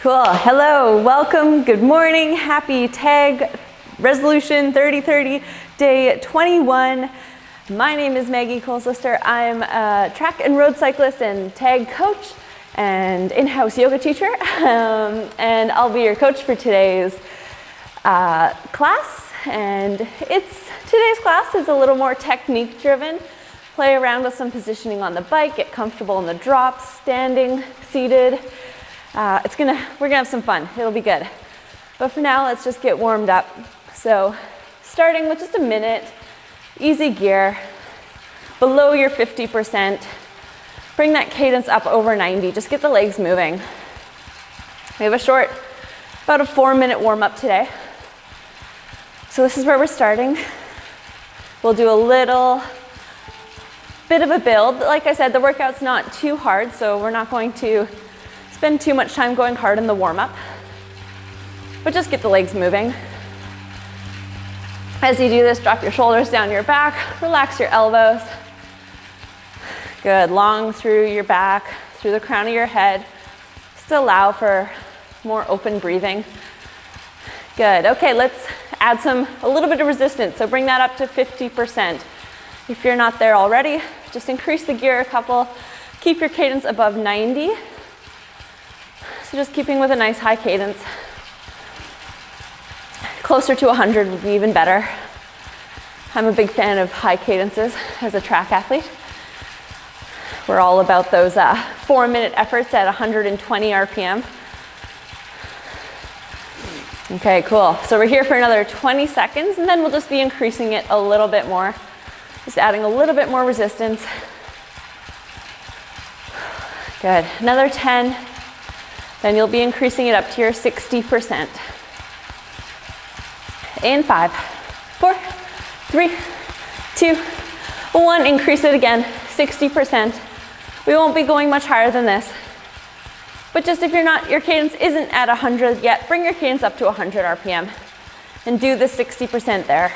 Cool. Hello, welcome, good morning, happy tag resolution 30-30, day 21. My name is Maggie Lyster. I'm a track and road cyclist and tag coach and in-house yoga teacher. And I'll be your coach for today's class. And today's class is a little more technique driven. Play around with some positioning on the bike, get comfortable in the drops, standing, seated. We're gonna have some fun. It'll be good. But for now, let's just get warmed up. So starting with just a minute, easy gear, below your 50%. Bring that cadence up over 90. Just get the legs moving. We have about a 4-minute warm up today. So this is where we're starting. We'll do a little bit of a build. Like I said, the workout's not too hard, so we're not going to spend too much time going hard in the warm up. But just get the legs moving. As you do this, drop your shoulders down your back, relax your elbows. Good, long through your back, through the crown of your head. Just allow for more open breathing. Good, okay, let's add a little bit of resistance. So bring that up to 50%. If you're not there already, just increase the gear a couple. Keep your cadence above 90. So just keeping with a nice high cadence. Closer to 100 would be even better. I'm a big fan of high cadences as a track athlete. We're all about those 4-minute efforts at 120 RPM. Okay, cool. So we're here for another 20 seconds, and then we'll just be increasing it a little bit more. Just adding a little bit more resistance. Good. Another 10. Then you'll be increasing it up to your 60%. In 5, 4, 3, 2, 1. Increase it again, 60%. We won't be going much higher than this. But just if your cadence isn't at 100 yet, bring your cadence up to 100 RPM and do the 60% there.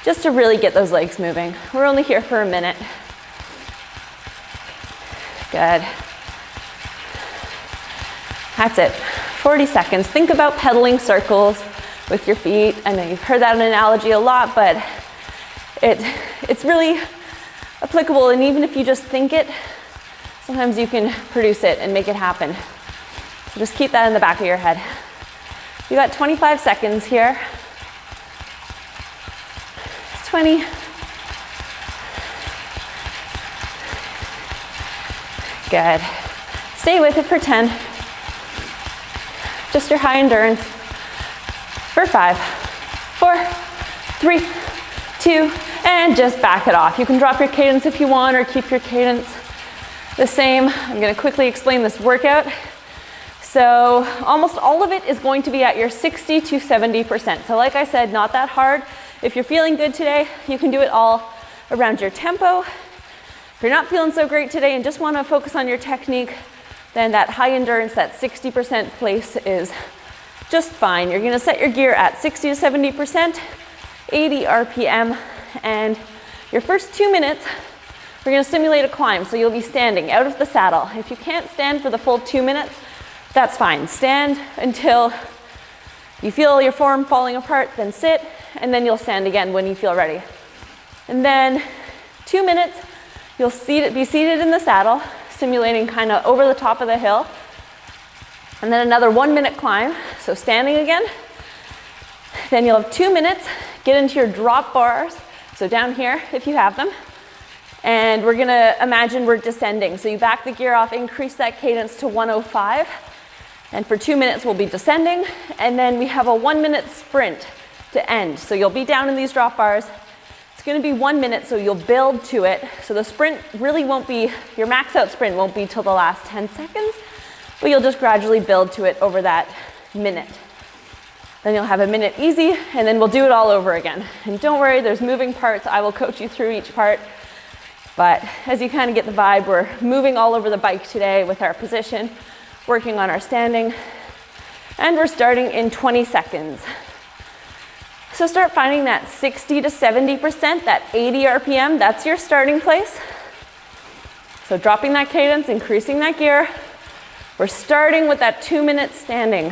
Just to really get those legs moving. We're only here for a minute. Good. That's it, 40 seconds. Think about pedaling circles with your feet. I know you've heard that analogy a lot, but it's really applicable, and even if you just think it, sometimes you can produce it and make it happen. So just keep that in the back of your head. You got 25 seconds here. 20. Good. Stay with it for 10. Just your high endurance. For 5, 4, 3, 2, and just back it off. You can drop your cadence if you want or keep your cadence the same. I'm going to quickly explain this workout. So almost all of it is going to be at your 60 to 70%. So like I said, not that hard. If you're feeling good today, you can do it all around your tempo. If you're not feeling so great today and just want to focus on your technique, then that high endurance, that 60% place is just fine. You're going to set your gear at 60 to 70%, 80 RPM, and your first 2 minutes, we're going to simulate a climb. So you'll be standing out of the saddle. If you can't stand for the full 2 minutes, that's fine. Stand until you feel your form falling apart, then sit, and then you'll stand again when you feel ready. And then 2 minutes, you'll be seated in the saddle, simulating kind of over the top of the hill. And then another 1-minute climb, so standing again. Then you'll have 2 minutes, get into your drop bars, so down here if you have them. And we're gonna imagine we're descending. So you back the gear off, increase that cadence to 105. And for 2 minutes we'll be descending. And then we have a 1-minute sprint to end. So you'll be down in these drop bars. It's gonna be 1 minute, so you'll build to it. So the sprint really won't be, your max out sprint won't be till the last 10 seconds, but you'll just gradually build to it over that minute. Then you'll have a minute easy, and then we'll do it all over again. And don't worry, there's moving parts. I will coach you through each part. But as you kind of get the vibe, we're moving all over the bike today with our position, working on our standing, and we're starting in 20 seconds. So start finding that 60 to 70%, that 80 RPM, that's your starting place. So dropping that cadence, increasing that gear, We're starting with that 2-minute standing.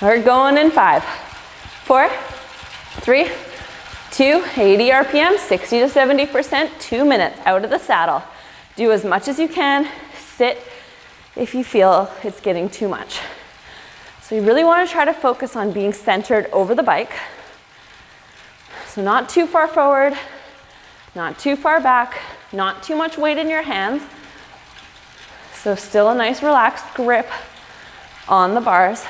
We're going in 5, 4, 3, 2, 80 RPM, 60 to 70%, 2 minutes out of the saddle. Do as much as you can. Sit if you feel it's getting too much. So you really want to try to focus on being centered over the bike. So not too far forward, not too far back, not too much weight in your hands. So still a nice relaxed grip on the bars.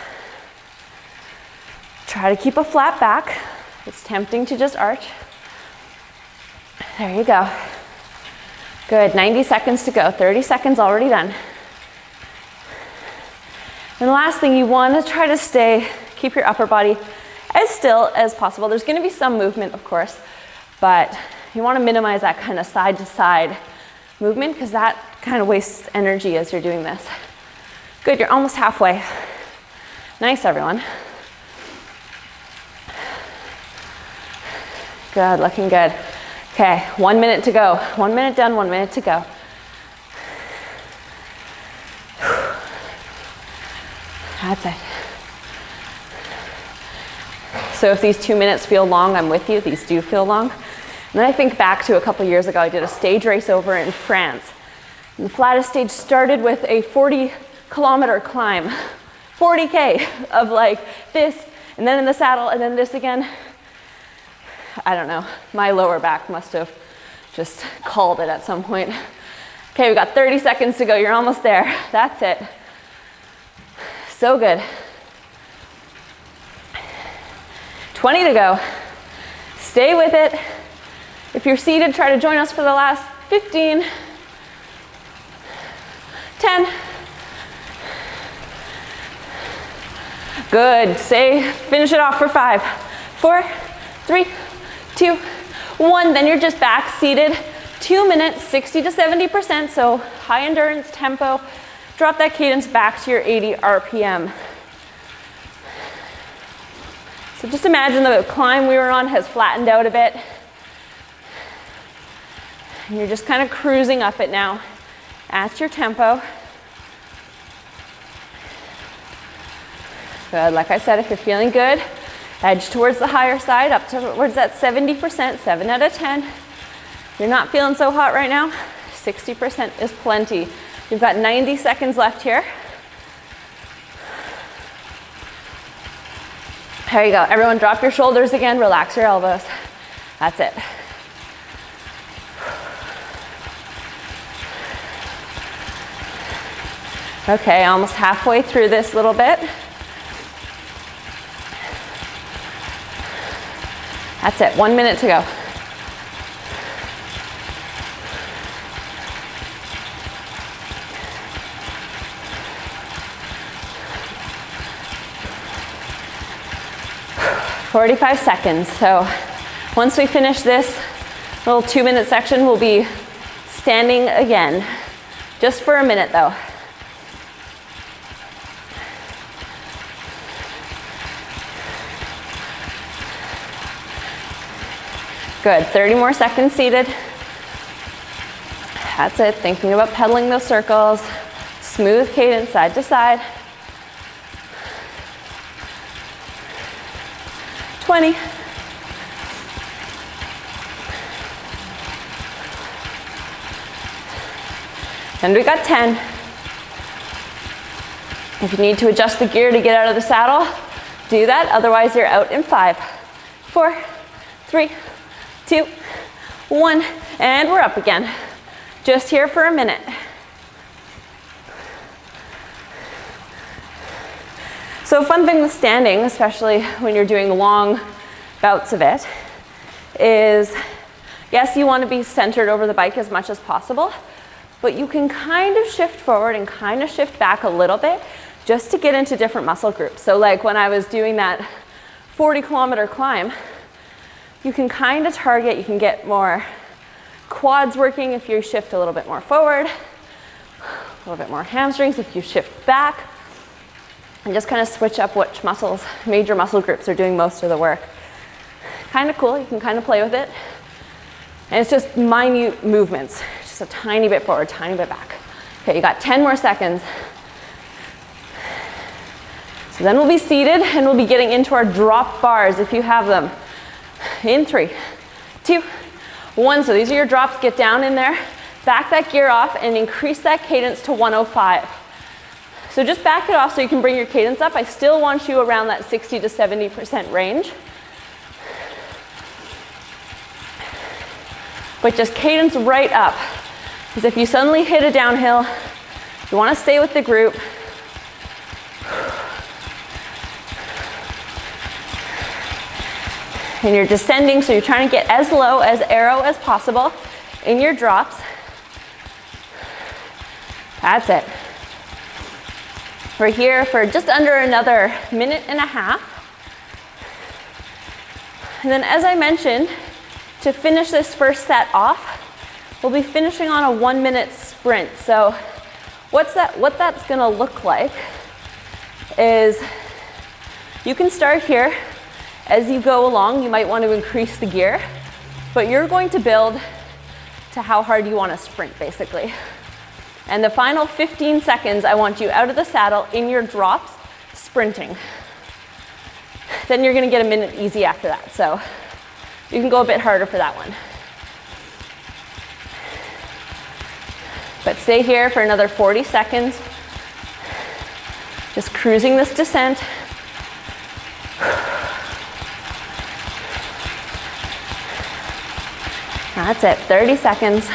Try to keep a flat back. It's tempting to just arch. There you go. Good, 90 seconds to go, 30 seconds already done. And the last thing, you want to try to keep your upper body as still as possible. There's going to be some movement, of course, but you want to minimize that kind of side to side movement because that kind of wastes energy as you're doing this. Good, you're almost halfway. Nice, everyone. Good, looking good. Okay, 1 minute to go. 1 minute done, 1 minute to go. That's it. So if these 2 minutes feel long, I'm with you. These do feel long. And then I think back to a couple years ago, I did a stage race over in France. And the flattest stage started with a 40-kilometer climb. 40K of like this, and then in the saddle, and then this again. I don't know, my lower back must have just called it at some point. Okay, we've got 30 seconds to go. You're almost there. That's it. So good. 20 to go. Stay with it. If you're seated, try to join us for the last 15, 10. Good. Finish it off for 5, 4, 3, 2, 1. Then you're just back seated. 2 minutes, 60 to 70%. So high endurance tempo. Drop that cadence back to your 80 RPM. So just imagine the climb we were on has flattened out a bit. And you're just kind of cruising up it now at your tempo. Good. Like I said, if you're feeling good, edge towards the higher side, up towards that 70%, 7 out of 10. You're not feeling so hot right now, 60% is plenty. You've got 90 seconds left here. There you go. Everyone drop your shoulders again, relax your elbows. That's it. Okay, almost halfway through this little bit. That's it, 1 minute to go. "45 seconds. So once we finish this little 2-minute section, we'll be standing again. Just for a minute though. Good, 30 more seconds seated. That's it, thinking about pedaling those circles. Smooth cadence side to side. 20. And we got 10. If you need to adjust the gear to get out of the saddle, do that. Otherwise, you're out in 5, 4, 3, 2, 1, and we're up again. Just here for a minute. So a fun thing with standing, especially when you're doing long bouts of it, is yes, you want to be centered over the bike as much as possible, but you can kind of shift forward and kind of shift back a little bit just to get into different muscle groups. So like when I was doing that 40-kilometer climb, you can kind of target, you can get more quads working if you shift a little bit more forward, a little bit more hamstrings if you shift back, and just kind of switch up which muscles, major muscle groups are doing most of the work. Kind of cool, you can kind of play with it. And it's just minute movements, just a tiny bit forward, tiny bit back. Okay, you got 10 more seconds. So then we'll be seated and we'll be getting into our drop bars if you have them. In 3, 2, 1. So these are your drops. Get down in there. Back that gear off and increase that cadence to 105. So just back it off so you can bring your cadence up. I still want you around that 60 to 70% range. But just cadence right up. Because if you suddenly hit a downhill, you want to stay with the group. And you're descending, so you're trying to get as low as arrow as possible in your drops. That's it. We're here for just under another minute and a half. And then as I mentioned, to finish this first set off, we'll be finishing on a 1-minute sprint. So what that's gonna look like is you can start here. As you go along, you might want to increase the gear, but you're going to build to how hard you want to sprint, basically. And the final 15 seconds, I want you out of the saddle in your drops, sprinting. Then you're going to get a minute easy after that, so you can go a bit harder for that one. But stay here for another 40 seconds, just cruising this descent. That's it, 30 seconds.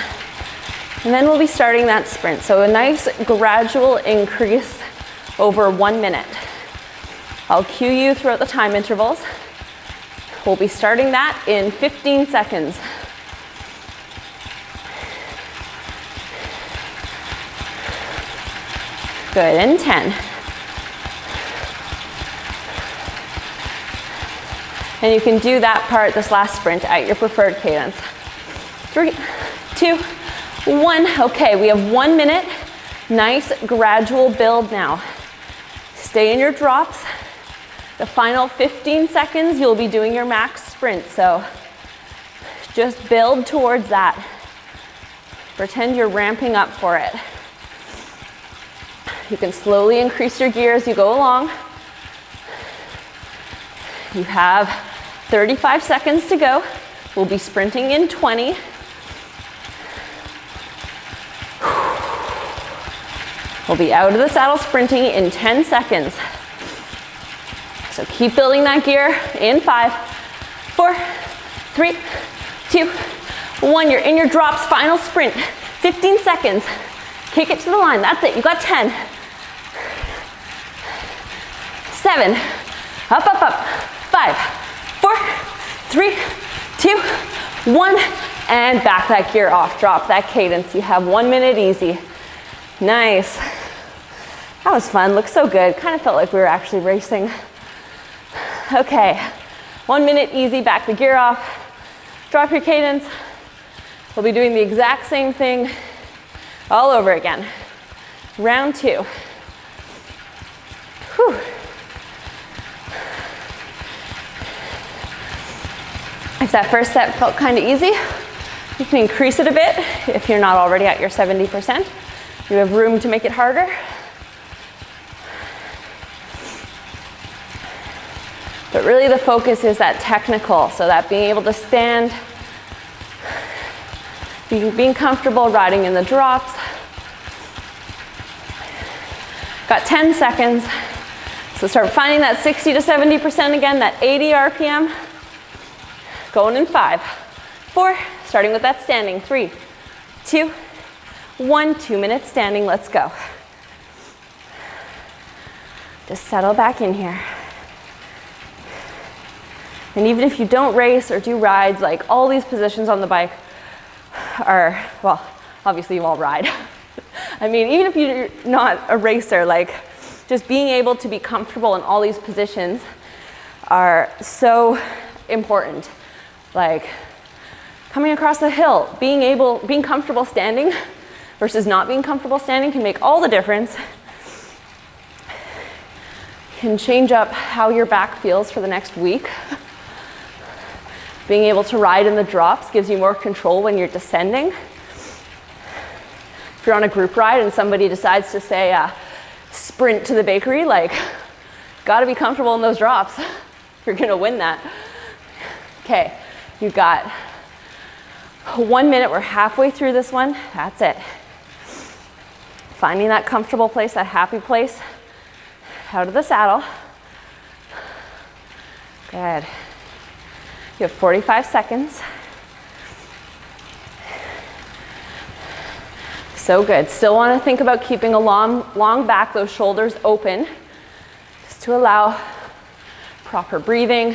And then we'll be starting that sprint. So a nice gradual increase over 1 minute. I'll cue you throughout the time intervals. We'll be starting that in 15 seconds. Good, and 10. And you can do that part, this last sprint, at your preferred cadence. 3, 2, 1. Okay, we have 1 minute. Nice gradual build now. Stay in your drops. The final 15 seconds, you'll be doing your max sprint. So just build towards that. Pretend you're ramping up for it. You can slowly increase your gear as you go along. You have 35 seconds to go. We'll be sprinting in 20. We'll be out of the saddle sprinting in 10 seconds. So keep building that gear in 5, 4, 3, 2, 1. You're in your drops, final sprint. 15 seconds. Kick it to the line. That's it. You got 10. 7. Up, up, up. 5, 4, 3, 2, 1. And back that gear off. Drop that cadence. You have 1 minute easy. Nice. That was fun. Looked so good. Kind of felt like we were actually racing. Okay. 1 minute easy. Back the gear off. Drop your cadence. We'll be doing the exact same thing all over again. Round 2. Whew. If that first set felt kind of easy, you can increase it a bit if you're not already at your 70%. You have room to make it harder. But really the focus is that technical, so that being able to stand, being comfortable riding in the drops. Got 10 seconds. So start finding that 60 to 70% again, that 80 RPM. Going in 5, 4, starting with that standing. 3, 2, 1, 2 minutes standing. Let's go. Just settle back in here. And even if you don't race or do rides, like all these positions on the bike are, well, obviously you all ride. I mean, even if you're not a racer, like just being able to be comfortable in all these positions are so important. Like coming across the hill, being comfortable standing versus not being comfortable standing can make all the difference. Can change up how your back feels for the next week. Being able to ride in the drops gives you more control when you're descending. if you're on a group ride and somebody decides to say sprint to the bakery, like, gotta be comfortable in those drops. You're gonna win that. Okay, you got 1 minute. We're halfway through this one. That's it. Finding that comfortable place, that happy place, out of the saddle. Good. You have 45 seconds. So good. Still want to think about keeping a long back, those shoulders open, just to allow proper breathing,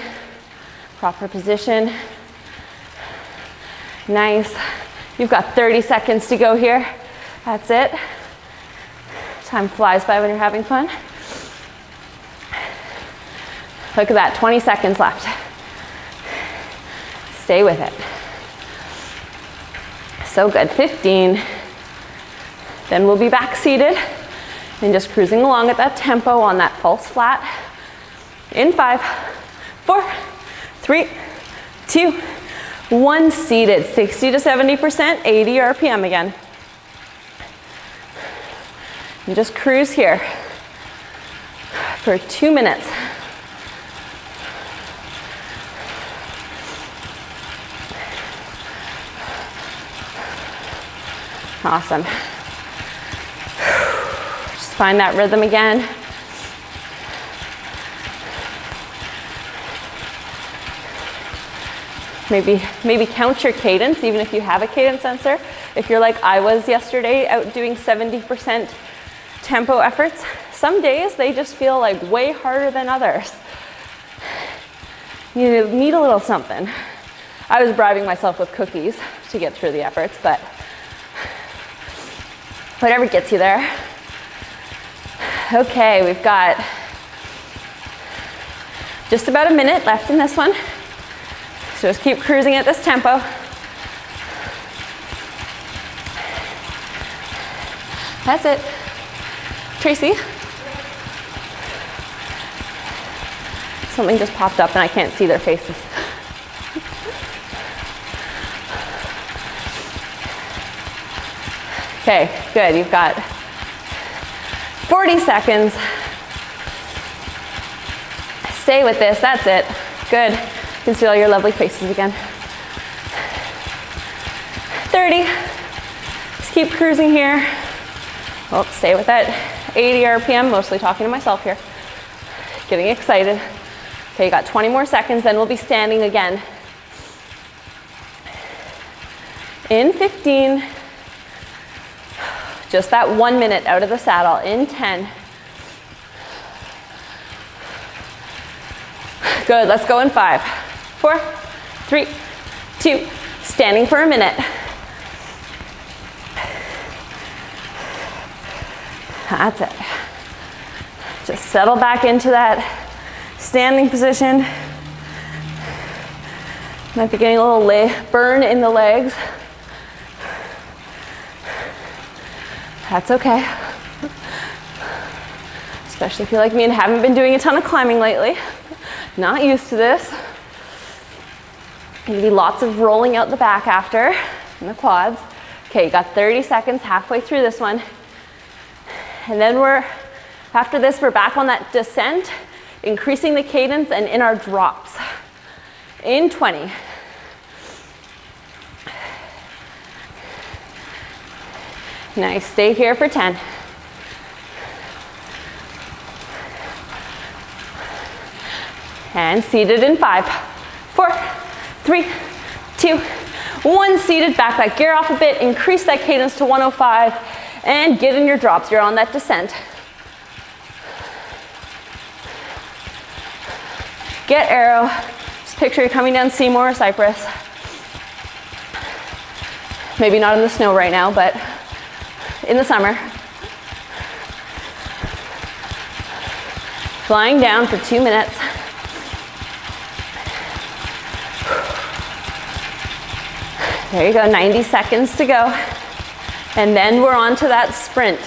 proper position. Nice. You've got 30 seconds to go here. That's it. Time flies by when you're having fun. Look at that, 20 seconds left. Stay with it. So good, 15. Then we'll be back seated and just cruising along at that tempo on that false flat. In 5, 4, 3, 2, 1, seated. 60 to 70%, 80 RPM again. And just cruise here for 2 minutes. Awesome. Just find that rhythm again. Maybe count your cadence, even if you have a cadence sensor. If you're like I was yesterday, out doing 70% tempo efforts, some days they just feel like way harder than others. You need a little something. I was bribing myself with cookies to get through the efforts, but whatever gets you there. Okay, we've got just about a minute left in this one. So just keep cruising at this tempo. That's it. Tracy? Something just popped up and I can't see their faces. Okay, good. You've got 40 seconds. Stay with this. That's it. Good. You can see all your lovely faces again. 30. Just keep cruising here. Oh, stay with that. 80 RPM, mostly talking to myself here. Getting excited. Okay, you got 20 more seconds, then we'll be standing again. In 15. Just that 1 minute out of the saddle. In 10. Good, let's go in 5, 4, 3, 2, standing for a minute. That's it. Just settle back into that standing position. Might be getting a little burn in the legs. That's okay. Especially if you're like me and haven't been doing a ton of climbing lately. Not used to this. Maybe lots of rolling out the back after, and the quads. Okay, you got 30 seconds, halfway through this one. And then after this, we're back on that descent, increasing the cadence and in our drops. In 20. Nice, stay here for 10. And seated in 5, 4, 3, 2, 1. Seated, back that gear off a bit, increase that cadence to 105, and get in your drops. You're on that descent. Get arrow. Just picture you're coming down Seymour or Cypress. Maybe not in the snow right now, but in the summer. Flying down for 2 minutes. There you go, 90 seconds to go. And then we're on to that sprint.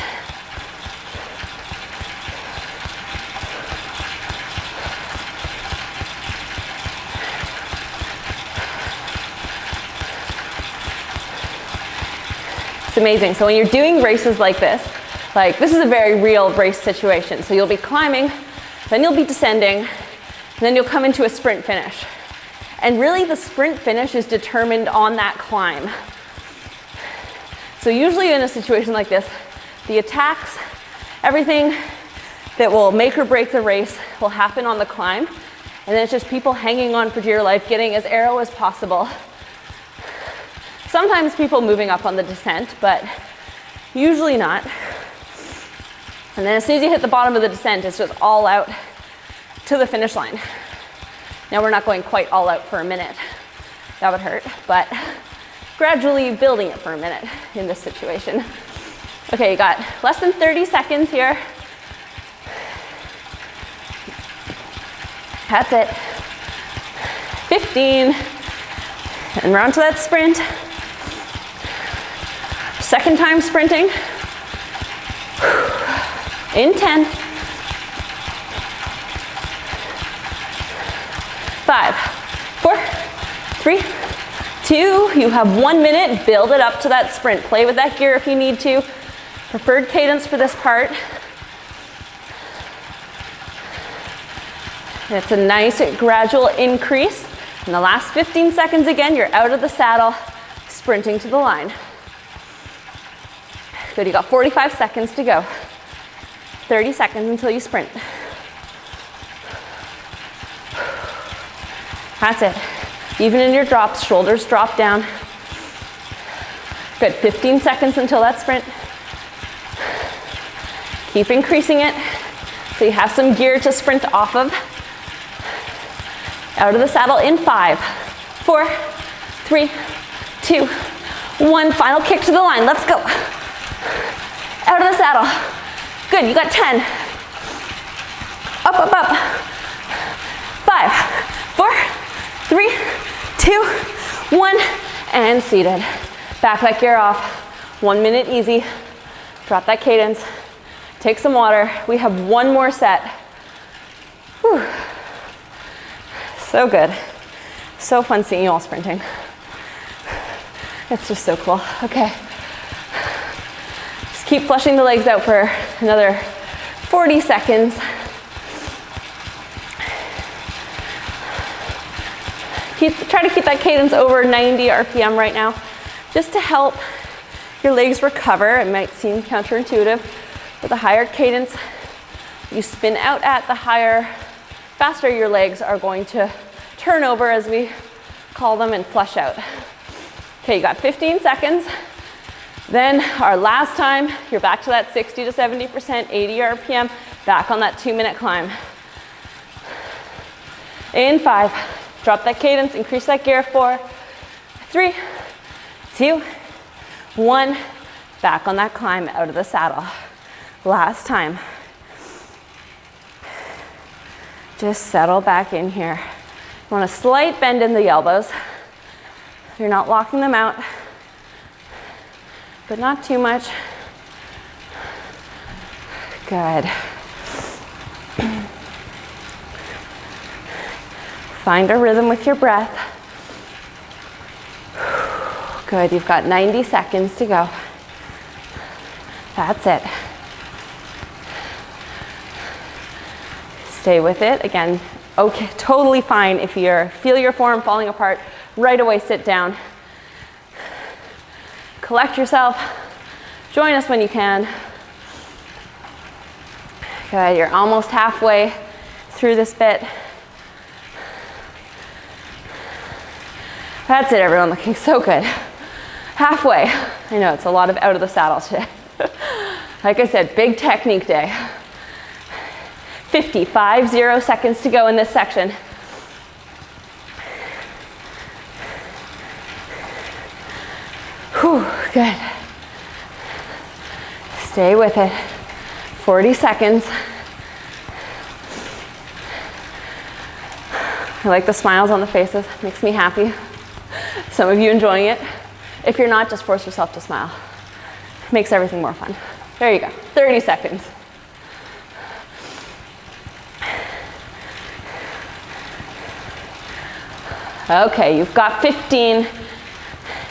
It's amazing. So when you're doing races like this is a very real race situation. So you'll be climbing, then you'll be descending, and then you'll come into a sprint finish. And really the sprint finish is determined on that climb. So usually in a situation like this, the attacks, everything that will make or break the race will happen on the climb. And then it's just people hanging on for dear life, getting as aero as possible. Sometimes people moving up on the descent, but usually not. And then as soon as you hit the bottom of the descent, it's just all out to the finish line. Now we're not going quite all out for a minute. That would hurt, but gradually building it for a minute in this situation. Okay, you got less than 30 seconds here. That's it. 15. And we're on to that sprint. Second time sprinting. In 10. 5, 4, 3, 2. You have 1 minute. Build it up to that sprint. Play with that gear if you need to. Preferred cadence for this part. It's a nice gradual increase. In the last 15 seconds again, you're out of the saddle, sprinting to the line. Good, you got 45 seconds to go. 30 seconds until you sprint. That's it. Even in your drops, shoulders drop down. Good, 15 seconds until that sprint. Keep increasing it so you have some gear to sprint off of. Out of the saddle in 5, 4, 3, 2, 1. Final kick to the line. Let's go. Out of the saddle. Good, you got 10. Up, up, up. 5, 4, 3, 2, 1. And seated. Back that gear off. 1 minute easy. Drop that cadence. Take some water. We have one more set. Whew. So good. So fun seeing you all sprinting. It's just so cool. Okay. Just keep flushing the legs out for another 40 seconds. Try to keep that cadence over 90 RPM right now, just to help your legs recover. It might seem counterintuitive, but the higher cadence you spin out at, the faster your legs are going to turn over, as we call them, and flush out. Okay, you got 15 seconds. Then our last time, you're back to that 60 to 70%, 80 RPM, back on that 2-minute climb. In 5, drop that cadence, increase that gear. 4, 3, 2, 1, back on that climb out of the saddle. Last time. Just settle back in here. You want a slight bend in the elbows. You're not locking them out, but not too much. Good. Find a rhythm with your breath. Good, you've got 90 seconds to go. That's it. Stay with it. Again, okay, totally fine if you feel your form falling apart. Right away, sit down. Collect yourself. Join us when you can. Good, you're almost halfway through this bit. That's it, everyone, looking so good. Halfway. I know, it's a lot of out of the saddle today. Like I said, big technique day. 50 seconds to go in this section. Whew, good. Stay with it. 40 seconds. I like the smiles on the faces. Makes me happy. Some of you enjoying it. If you're not, just force yourself to smile. Makes everything more fun. There you go. 30 seconds. Okay, you've got 15.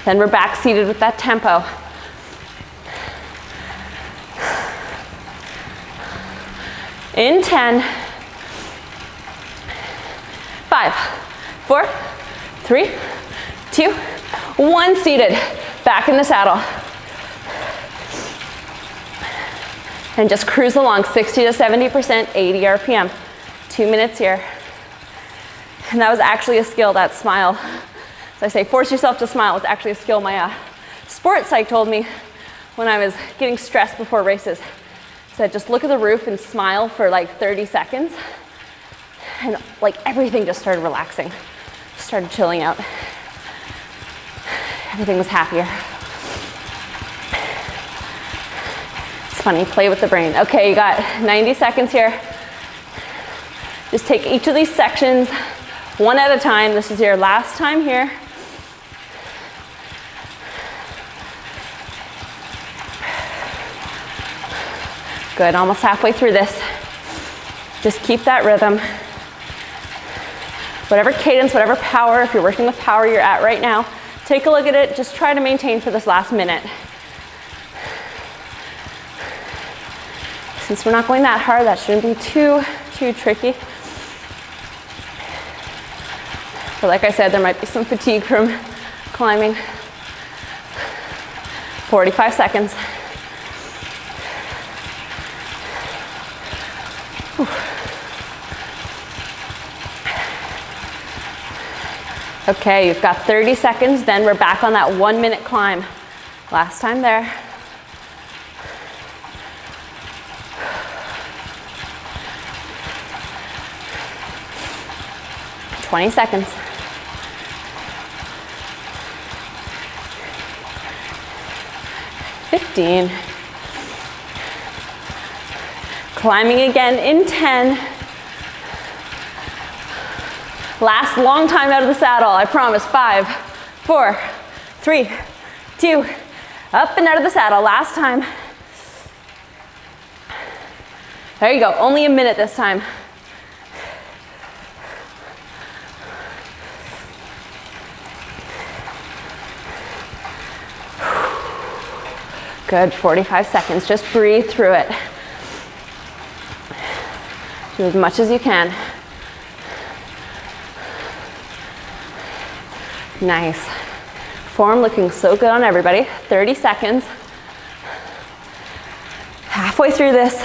Then we're back seated with that tempo. In 10, 5, 4, 3, 2, 1, seated. Back in the saddle. And just cruise along, 60 to 70%, 80 RPM. 2 minutes here. And that was actually a skill, that smile. So I say, force yourself to smile. It's actually a skill my sports psych told me when I was getting stressed before races. Said, just look at the roof and smile for like 30 seconds. And like everything just started relaxing. Started chilling out. Everything was happier. It's funny, play with the brain. Okay, you got 90 seconds here. Just take each of these sections one at a time. This is your last time here. Good, almost halfway through this. Just keep that rhythm. Whatever cadence, whatever power, if you're working with power you're at right now, take a look at it, just try to maintain for this last minute. Since we're not going that hard, that shouldn't be too tricky. But like I said, there might be some fatigue from climbing. 45 seconds. Whew. Okay, you've got 30 seconds, then we're back on that 1 minute climb. Last time there. "20 seconds. "15. Climbing again in 10. Last long time out of the saddle, I promise. 5, 4, 3, 2, up and out of the saddle. Last time. There you go, only a minute this time. Good, 45 seconds, just breathe through it. Do as much as you can. Nice. Form looking so good on everybody. 30 seconds. Halfway through this.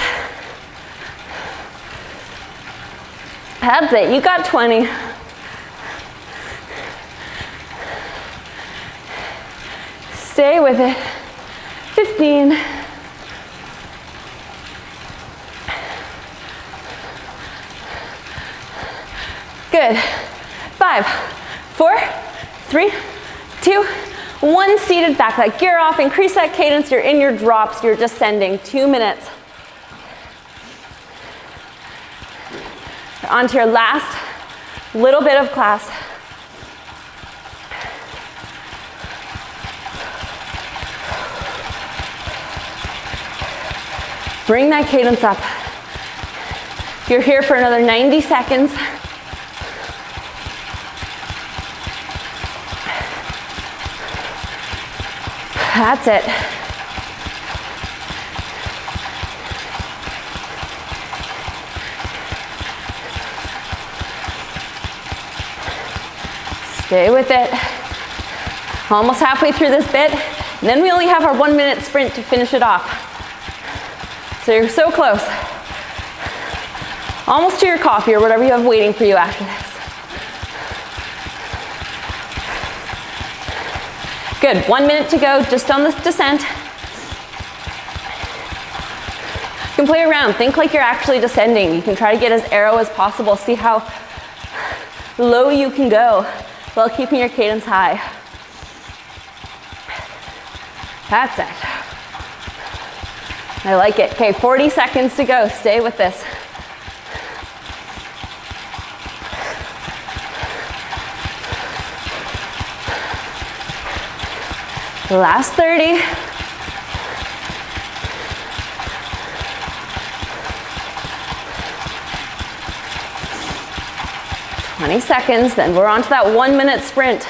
That's it, you got 20. Stay with it. 15. Good. 5, 4, 3, 2, 1, seated. Back that gear off, increase that cadence. You're in your drops, you're descending. 2 minutes. On to your last little bit of class. Bring that cadence up. You're here for another 90 seconds. That's it. Stay with it. Almost halfway through this bit. And then we only have our 1 minute sprint to finish it off. So you're so close. Almost to your coffee or whatever you have waiting for you after this. Good, 1 minute to go, just on this descent. You can play around, think like you're actually descending. You can try to get as arrow as possible, see how low you can go while keeping your cadence high. That's it. I like it. Okay, 40 seconds to go. Stay with this. The last 30. "20 seconds, then we're on to that 1 minute sprint.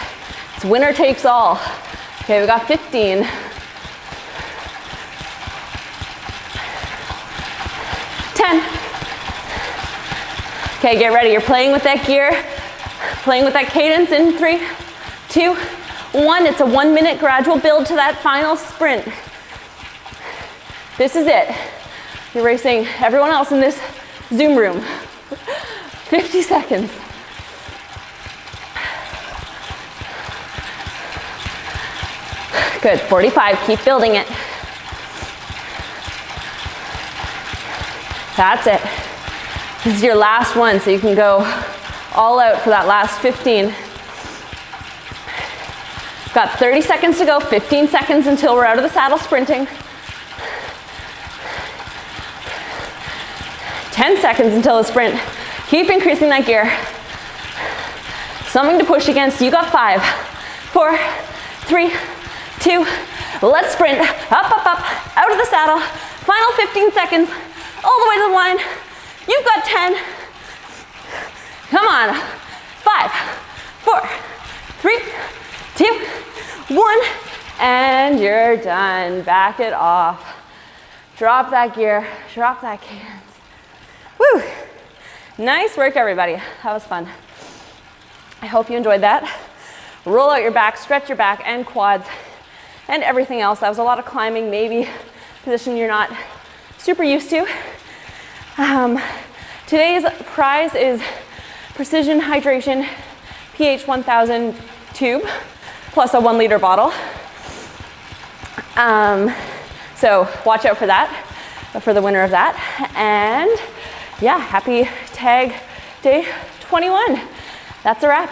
It's winner takes all. Okay, we got 15. 10, Okay, get ready. You're playing with that gear, playing with that cadence in 3, 2, 1. It's a 1 minute gradual build to that final sprint. This is it. You're racing everyone else in this Zoom room. 50 seconds. Good, 45, keep building it. That's it. This is your last one, so you can go all out for that last 15. Got 30 seconds to go, 15 seconds until we're out of the saddle sprinting. 10 seconds until the sprint. Keep increasing that gear. Something to push against. You got 5, 4, 3, 2, let's sprint. Up, up, up, out of the saddle. Final 15 seconds, all the way to the line. You've got 10. Come on. 5, 4, 3, 2, 1, and you're done. Back it off. Drop that gear, drop that cadence. Woo! Nice work, everybody. That was fun. I hope you enjoyed that. Roll out your back, stretch your back and quads and everything else. That was a lot of climbing, maybe position you're not super used to. Today's prize is Precision Hydration pH 1000 tube plus a 1 liter bottle. So watch out for that, for the winner of that. And yeah, happy tag day 21. That's a wrap.